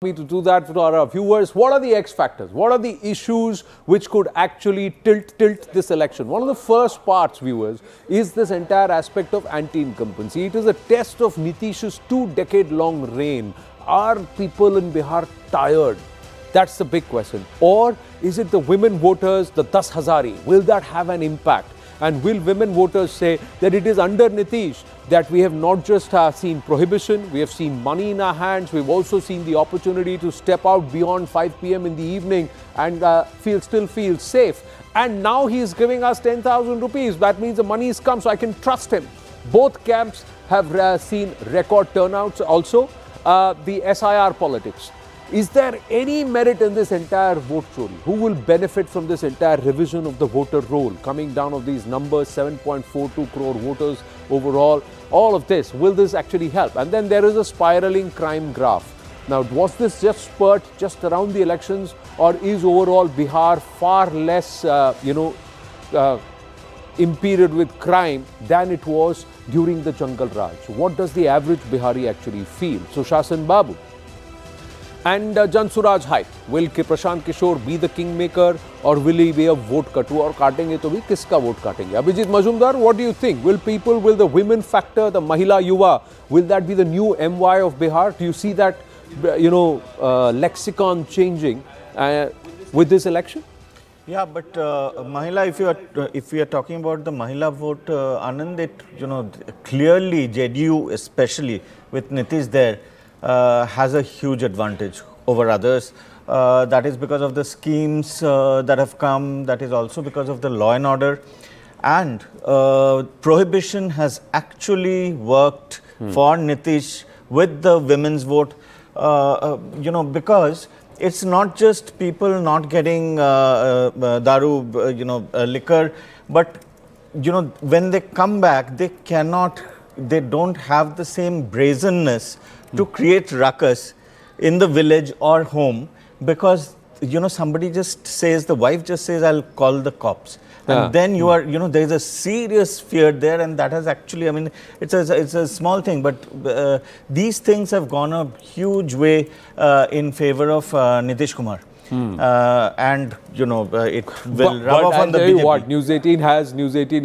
Me to do that for our viewers. What are the X factors? What are the issues which could actually tilt this election? One of the first parts, viewers, is this entire aspect of anti-incumbency. It is a test of Nitish's 2-decade-long reign. Are people in Bihar tired? That's the big question. Or is it the women voters, the 10,000? Will that have an impact? And will women voters say that it is under Nitish that we have not just seen prohibition, we have seen money in our hands, we've also seen the opportunity to step out beyond 5 p.m. in the evening and still feel safe. And now he is giving us 10,000 rupees. That means the money has come, so I can trust him. Both camps have seen record turnouts also. The SIR politics. Is there any merit in this entire vote story? Who will benefit from this entire revision of the voter roll? Coming down of these numbers, 7.42 crore voters overall, all of this, will this actually help? And then there is a spiraling crime graph. Now, was this just spurt just around the elections, or is overall Bihar far less, impeded with crime than it was during the Jungle Raj? What does the average Bihari actually feel? So, Shasan Babu. And Jan Suraj hype. Will Prashant Kishore be the kingmaker, or will he be a vote katu? Or kaatenge to bhi kiska vote kaatenge? Abhijit Majumdar, what do you think? Will the women factor, the Mahila Yuva, will that be the new MY of Bihar? Do you see that, lexicon changing with this election? Yeah, but Mahila, if we are talking about the Mahila vote, Anand, it clearly JDU, especially with Nitish there, has a huge advantage over others. That is because of the schemes that have come. That is also because of the law and order. And prohibition has actually worked for Nitish with the women's vote, because it's not just people not getting daru, liquor, but, when they come back, they don't have the same brazenness to create ruckus in the village or home, because somebody just says, the wife just says, I'll call the cops, and then you are, there's a serious fear there, and that has actually, I mean, it's a small thing, but these things have gone a huge way in favor of Nitish Kumar. And it will rub off on the BJP. What News 18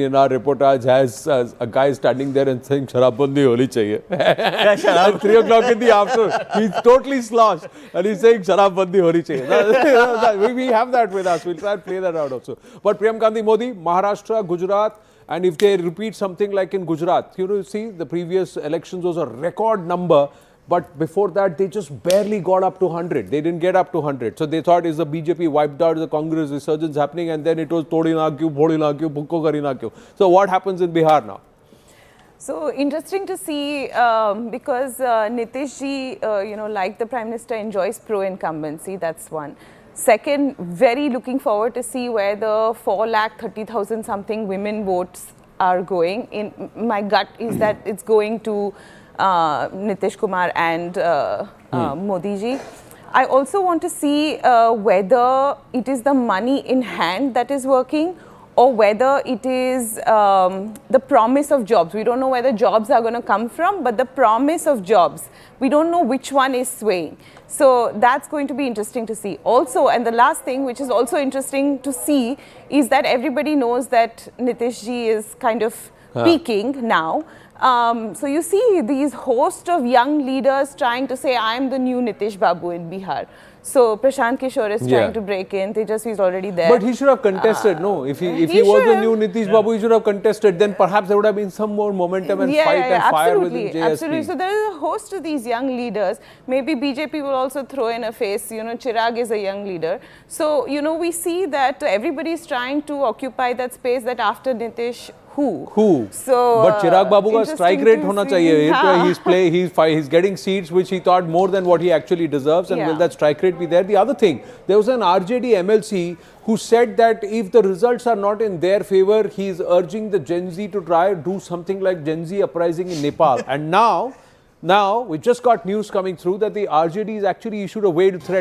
in our reportage has a guy standing there and saying Sharabandi holi chahiye. At 3 o'clock in the afternoon, he's totally sloshed and he's saying Sharabandi holi chahiye. We have that with us. We'll try and play that out also. But Priyam Gandhi Modi, Maharashtra, Gujarat, and if they repeat something like in Gujarat, see, the previous elections was a record number. But before that, they just barely got up to 100. They didn't get up to 100. So they thought, is the BJP wiped out, is the Congress resurgence happening? And then it was Todi na kyu, Bhodi na kyu, Bhukko kari na kyu. So what happens in Bihar now? So interesting to see because Nitish ji, like the Prime Minister, enjoys pro-incumbency. That's one. Second, very looking forward to see where the 4,30,000 something women votes are going. In my gut is that it's going to Nitish Kumar and Modi ji. I also want to see whether it is the money in hand that is working, or whether it is the promise of jobs. We don't know where the jobs are going to come from, but the promise of jobs, we don't know which one is swaying. So that's going to be interesting to see. Also, and the last thing which is also interesting to see is that everybody knows that Nitish ji is kind of peaking now. So you see these host of young leaders trying to say, I am the new Nitish Babu in Bihar. So Prashant Kishore is trying to break in. Tejashwi is already there. But he should have contested, no? If he was the new Nitish Babu, he should have contested. Then perhaps there would have been some more momentum and fight and fire within JSP. Absolutely. So there is a host of these young leaders. Maybe BJP will also throw in a face. Chirag is a young leader. So, we see that everybody is trying to occupy that space that after Nitish, who? So, but Chirag Babu ka strike rate hona chahiye. He's getting seats which he thought more than what he actually deserves, and will that strike rate be there? The other thing, there was an RJD MLC who said that if the results are not in their favor, he is urging the Gen Z to try do something like Gen Z uprising in Nepal. And now we just got news coming through that the RJD has actually issued a veiled threat.